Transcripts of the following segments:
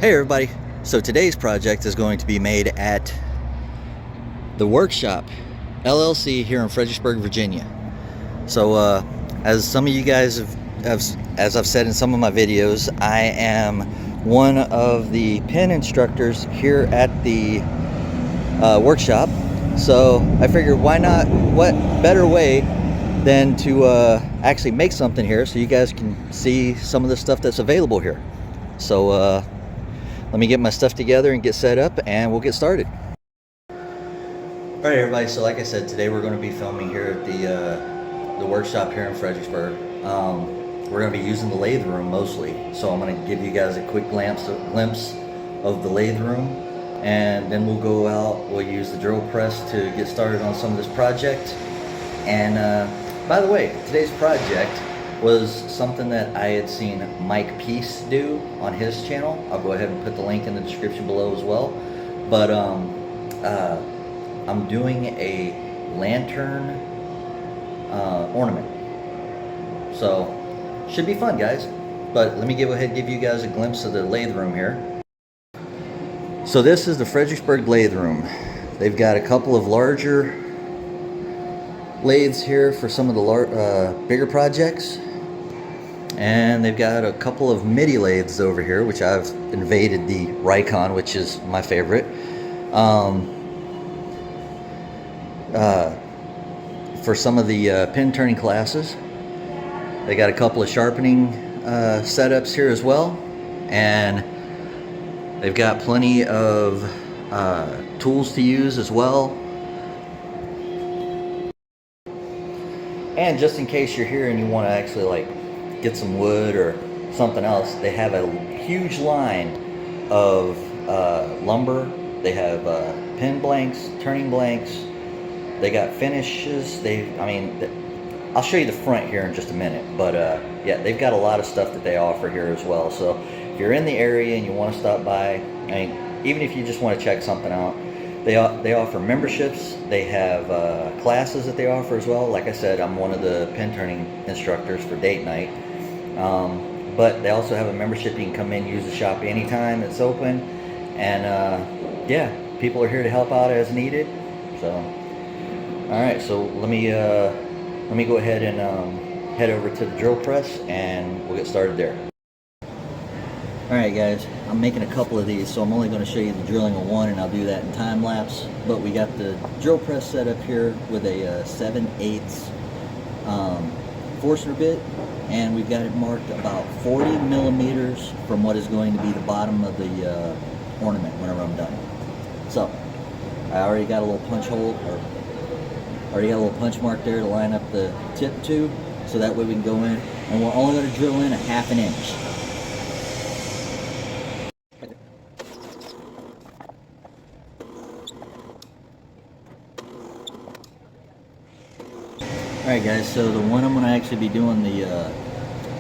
Hey everybody, so today's project is going to be made at the Workshop LLC here in Fredericksburg, Virginia. So as some of you guys as I've said in some of my videos, I am one of the pen instructors here at the workshop. So I figured, why not, what better way than to actually make something here so you guys can see some of the stuff that's available here. So let me get my stuff together and get set up and we'll get started. Alright everybody, so like I said, today we're going to be filming here at the workshop here in Fredericksburg. We're going to be using the lathe room mostly, so I'm going to give you guys a quick glimpse of the lathe room, and then we'll go out, we'll use the drill press to get started on some of this project. And by the way, today's project was something that I had seen Mike Peace do on his channel. I'll go ahead and put the link in the description below as well. But I'm doing a lantern ornament, so should be fun, guys. But let me go ahead and give you guys a glimpse of the lathe room here. So this is the Fredericksburg lathe room. They've got a couple of larger lathes here for some of the bigger projects, and they've got a couple of MIDI lathes over here, which I've invaded the Rikon, which is my favorite. For some of the pen turning classes, they got a couple of sharpening setups here as well, and they've got plenty of tools to use as well. And just in case you're here and you want to actually like get some wood or something else, they have a huge line of lumber. They have pen blanks, turning blanks. They got finishes. I'll show you the front here in just a minute, but yeah, they've got a lot of stuff that they offer here as well. So if you're in the area and you want to stop by, even if you just want to check something out, they offer memberships. They have classes that they offer as well. Like I said, I'm one of the pen turning instructors for date night, but they also have a membership. You can come in, use the shop anytime it's open, and yeah, people are here to help out as needed. So all right, so let me go ahead and head over to the drill press and we'll get started there. Alright guys, I'm making a couple of these, so I'm only going to show you the drilling of one, and I'll do that in time lapse. But we got the drill press set up here with a 7/8 Forstner bit, and we've got it marked about 40 millimeters from what is going to be the bottom of the ornament whenever I'm done. So I already got a little punch hole, or already got a little punch mark there to line up the tip to, so that way we can go in, and we're only going to drill in a 1/2 inch. Alright guys, so the one I'm going to actually be doing the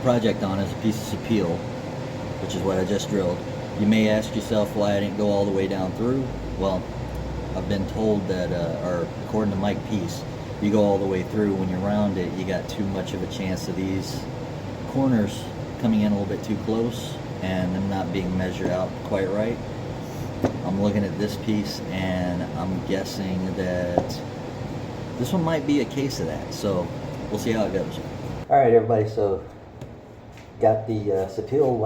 project on is a piece of sapele, which is what I just drilled. You may ask yourself why I didn't go all the way down through. Well, I've been told that, or according to Mike Peace, you go all the way through, when you round it, you got too much of a chance of these corners coming in a little bit too close and them not being measured out quite right. I'm looking at this piece and I'm guessing that this one might be a case of that, so we'll see how it goes. Alright everybody, so got the sapele,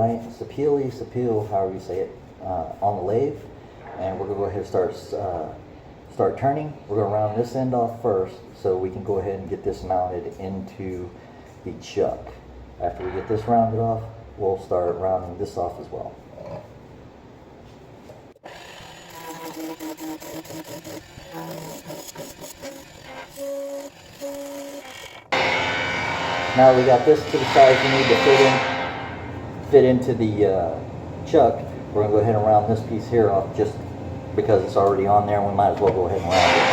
however you say it, on the lathe, and we're going to go ahead and start turning. We're going to round this end off first so we can go ahead and get this mounted into the chuck. After we get this rounded off, we'll start rounding this off as well. Now we got this to the size we need to fit into the chuck. We're going to go ahead and round this piece here off just because it's already on there, and we might as well go ahead and round it.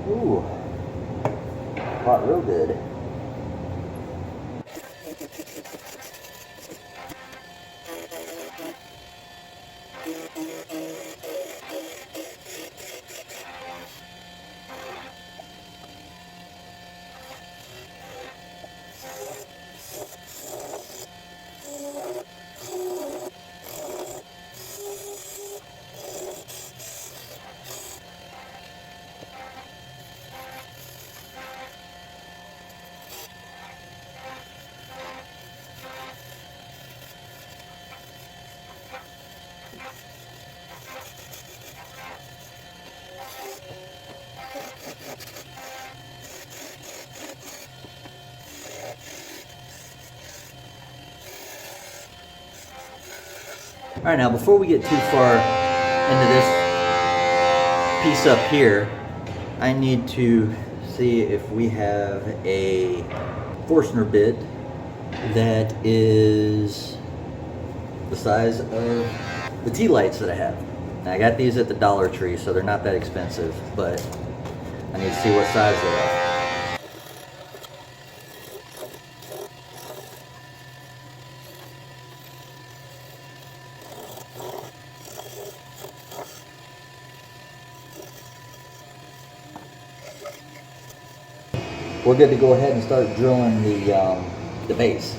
Ooh, caught real good. Alright, now before we get too far into this piece up here, I need to see if we have a Forstner bit that is the size of the tea lights that I have. Now, I got these at the Dollar Tree, so they're not that expensive, but I need to see what size they are. We're good to go ahead and start drilling the base.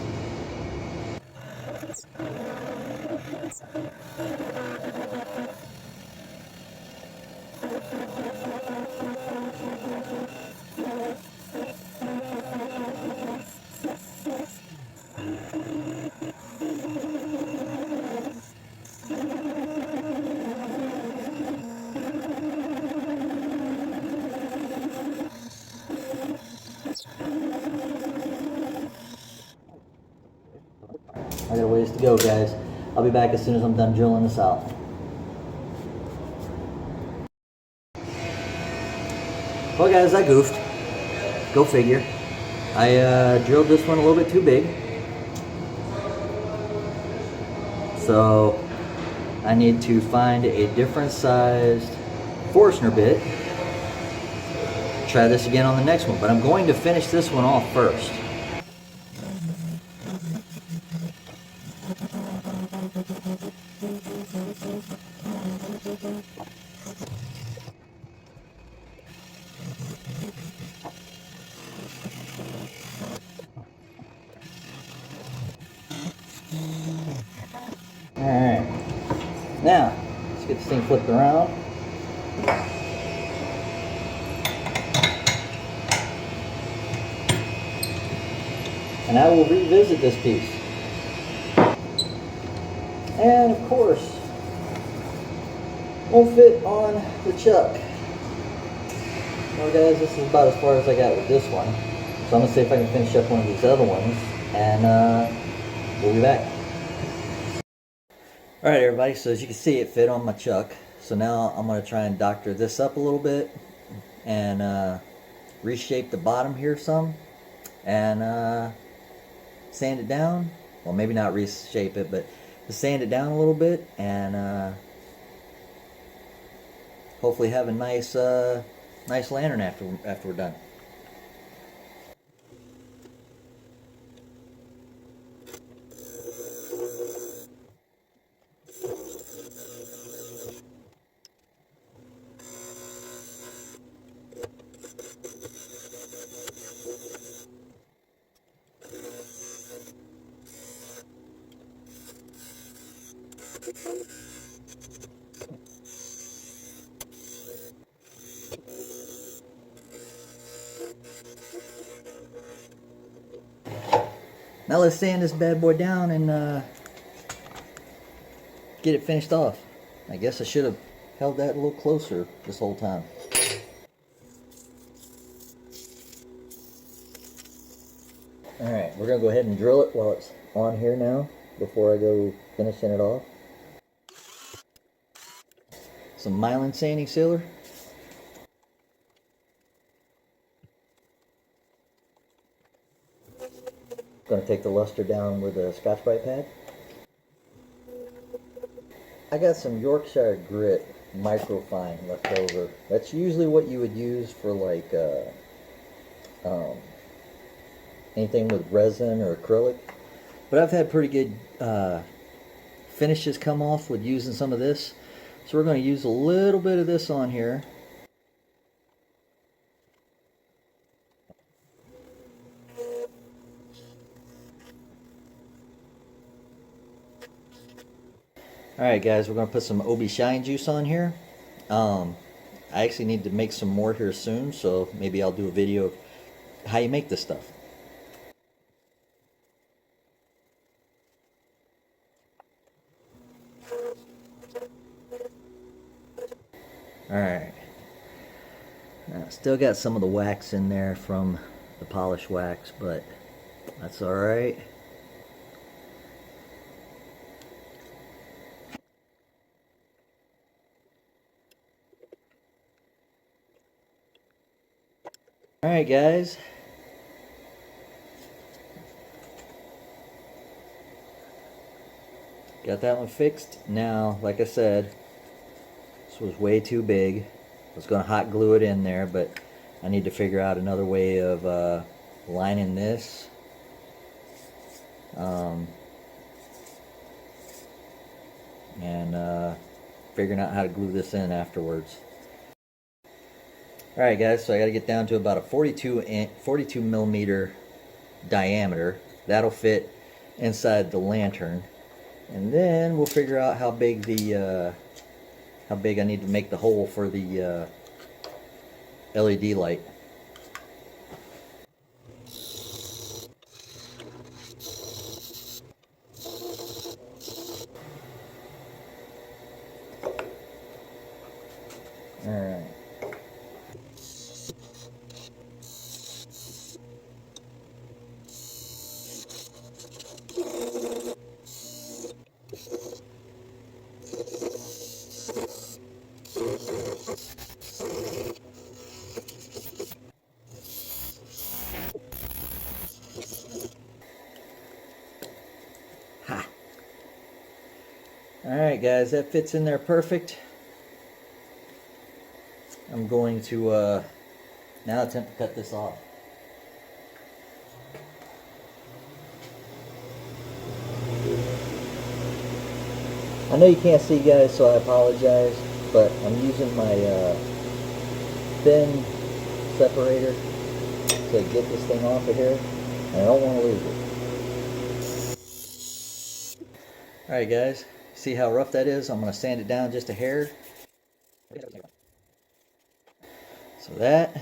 I got a ways to go, guys. I'll be back as soon as I'm done drilling this out. Well, guys, I goofed. Go figure. I drilled this one a little bit too big. So I need to find a different sized Forstner bit. Try this again on the next one, but I'm going to finish this one off first. Alright, now let's get this thing flipped around. And I will revisit this piece. And of course, won't fit on the chuck. Well, guys, this is about as far as I got with this one. So I'm going to see if I can finish up one of these other ones, and we'll be back. Alright, everybody, so as you can see, it fit on my chuck. So now I'm going to try and doctor this up a little bit and reshape the bottom here some, and sand it down. Well, maybe not reshape it, but just sand it down a little bit, and hopefully have a nice nice lantern after we're done. Now let's sand this bad boy down and get it finished off. I guess I should have held that a little closer this whole time. Alright, we're going to go ahead and drill it while it's on here now before I go finishing it off. Some myelin sanding sealer. Going to take the luster down with a Scotch-Brite pad. I got some Yorkshire grit microfine left over. That's usually what you would use for like anything with resin or acrylic. But I've had pretty good finishes come off with using some of this. So we're going to use a little bit of this on here. Alright guys, we're going to put some OB Shine Juice on here. I actually need to make some more here soon, so maybe I'll do a video of how you make this stuff. Alright. Still got some of the wax in there from the polish wax, but that's alright. Alright guys, got that one fixed. Now, like I said, this was way too big. I was going to hot glue it in there, but I need to figure out another way of lining this. And figuring out how to glue this in afterwards. Alright guys, so I got to get down to about a 42 millimeter diameter. That'll fit inside the lantern. And then we'll figure out how big I need to make the hole for the LED light. Alright. Ha! Alright guys, that fits in there perfect. I'm going to now attempt to cut this off. I know you can't see guys, so I apologize, but I'm using my thin separator to get this thing off of here, and I don't want to lose it. Alright guys, see how rough that is? I'm going to sand it down just a hair. So that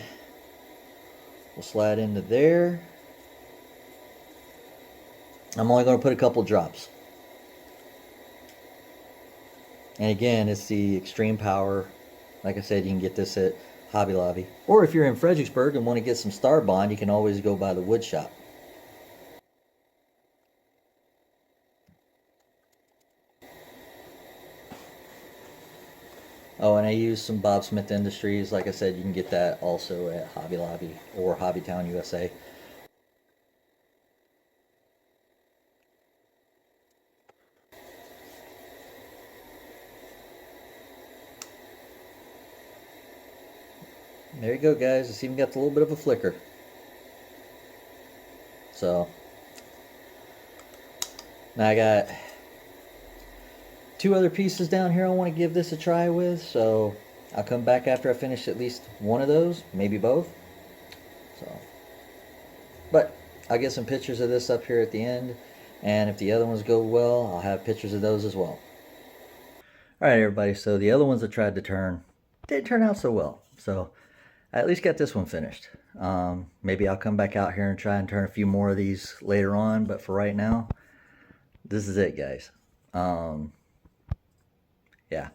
will slide into there. I'm only going to put a couple drops. And again, it's the extreme power. Like I said, you can get this at Hobby Lobby. Or if you're in Fredericksburg and want to get some Star Bond, you can always go by the wood shop. Oh, and I use some Bob Smith Industries. Like I said, you can get that also at Hobby Lobby or Hobbytown USA. There you go guys, it's even got a little bit of a flicker. So, now I got two other pieces down here I want to give this a try with, so I'll come back after I finish at least one of those, maybe both. So, but I'll get some pictures of this up here at the end, and if the other ones go well, I'll have pictures of those as well. Alright everybody, so the other ones I tried to turn didn't turn out so well, so I at least got this one finished. Maybe I'll come back out here and try and turn a few more of these later on, but for right now, this is it guys. Yeah.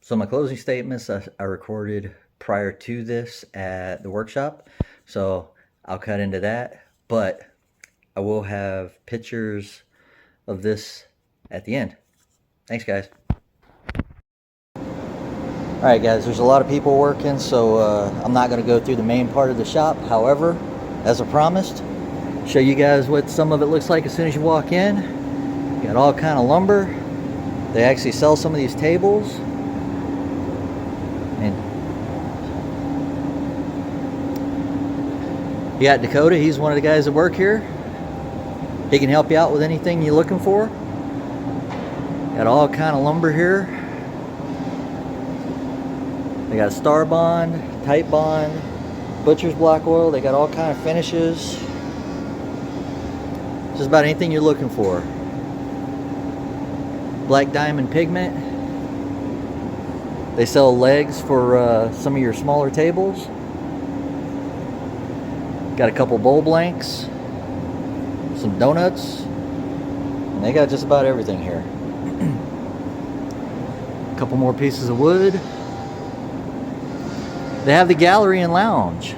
So my closing statements I recorded prior to this at the workshop, so I'll cut into that, but I will have pictures of this at the end. Thanks guys. Alright guys, there's a lot of people working, so I'm not going to go through the main part of the shop. However, as I promised, show you guys what some of it looks like as soon as you walk in. You got all kind of lumber. They actually sell some of these tables. And you got Dakota, he's one of the guys that work here. He can help you out with anything you're looking for. Got all kind of lumber here. They got Star Bond, Type Bond, Butcher's Block Oil. They got all kind of finishes. Just about anything you're looking for. Black diamond pigment. They sell legs for some of your smaller tables. Got a couple bowl blanks, some donuts, and they got just about everything here. A couple more pieces of wood. They have the gallery and lounge.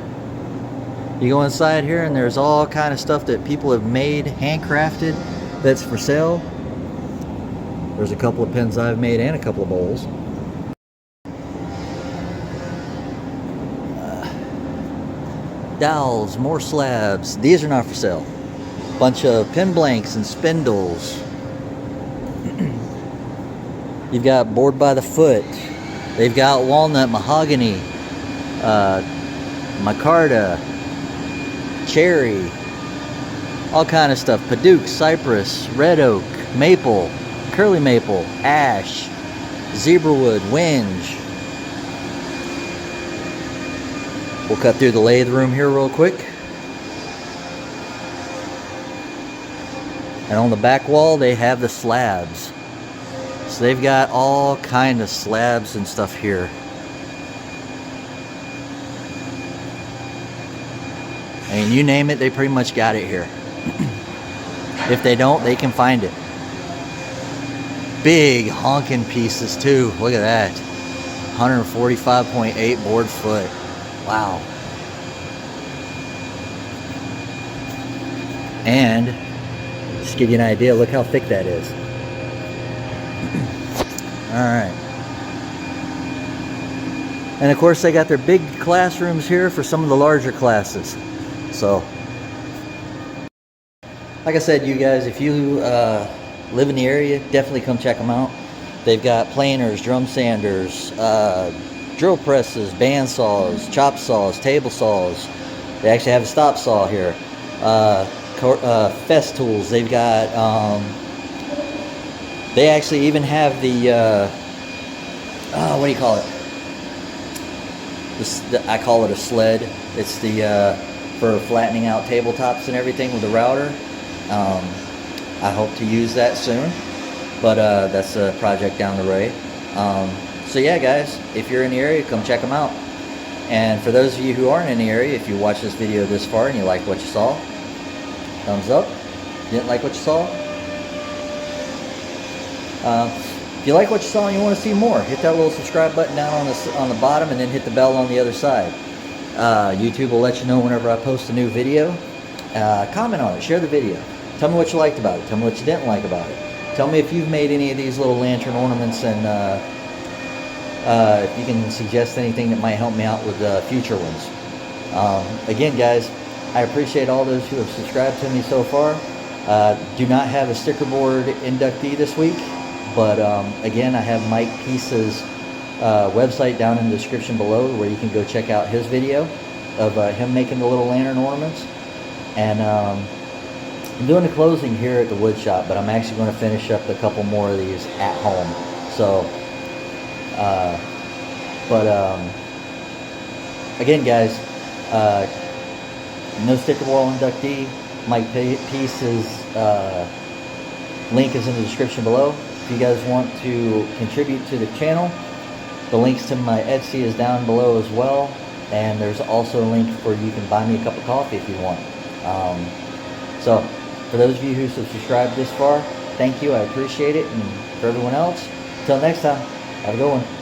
You go inside here and there's all kind of stuff that people have made, handcrafted, that's for sale. There's a couple of pins I've made and a couple of bowls. dowels, more slabs. These are not for sale. Bunch of pin blanks and spindles. You've got board by the foot. They've got walnut, mahogany, micarta, cherry, all kind of stuff. Padauk, cypress, red oak, maple, curly maple, ash, zebrawood, whinge. We'll cut through the lathe room here real quick. And on the back wall, they have the slabs. So they've got all kind of slabs and stuff here. And you name it, they pretty much got it here. If they don't, they can find it. Big honking pieces too. Look at that. 145.8 board foot. Wow. And just to give you an idea, look how thick that is. Alright. And of course they got their big classrooms here for some of the larger classes. So, like I said, you guys, if you live in the area, definitely come check them out. They've got planers, drum sanders, drill presses, band saws, chop saws, table saws. They actually have a stop saw here. Fest tools. They've got, they actually even have the, what do you call it? I call it a sled. It's the, for flattening out tabletops and everything with the router. I hope to use that soon, but that's a project down the way. So yeah, guys, if you're in the area, come check them out. And for those of you who aren't in the area, if you watch this video this far and you like what you saw, thumbs up. Didn't like what you saw? If you like what you saw and you want to see more, hit that little subscribe button down on the bottom, and then hit the bell on the other side. YouTube will let you know whenever I post a new video. Comment on it, share the video. Tell me what you liked about it. Tell me what you didn't like about it. Tell me if you've made any of these little lantern ornaments, and if you can suggest anything that might help me out with future ones. Again, guys, I appreciate all those who have subscribed to me so far. Do not have a sticker board inductee this week, but again, I have Mike Peace's website down in the description below, where you can go check out his video of him making the little lantern ornaments. And I'm doing a closing here at the wood shop, but I'm actually going to finish up a couple more of these at home. So, again, guys, no sticker wall inductee. Mike Peace's link is in the description below. If you guys want to contribute to the channel, the links to my Etsy is down below as well. And there's also a link for you can buy me a cup of coffee if you want. So, for those of you who have subscribed this far, thank you. I appreciate it. And for everyone else, until next time, have a good one.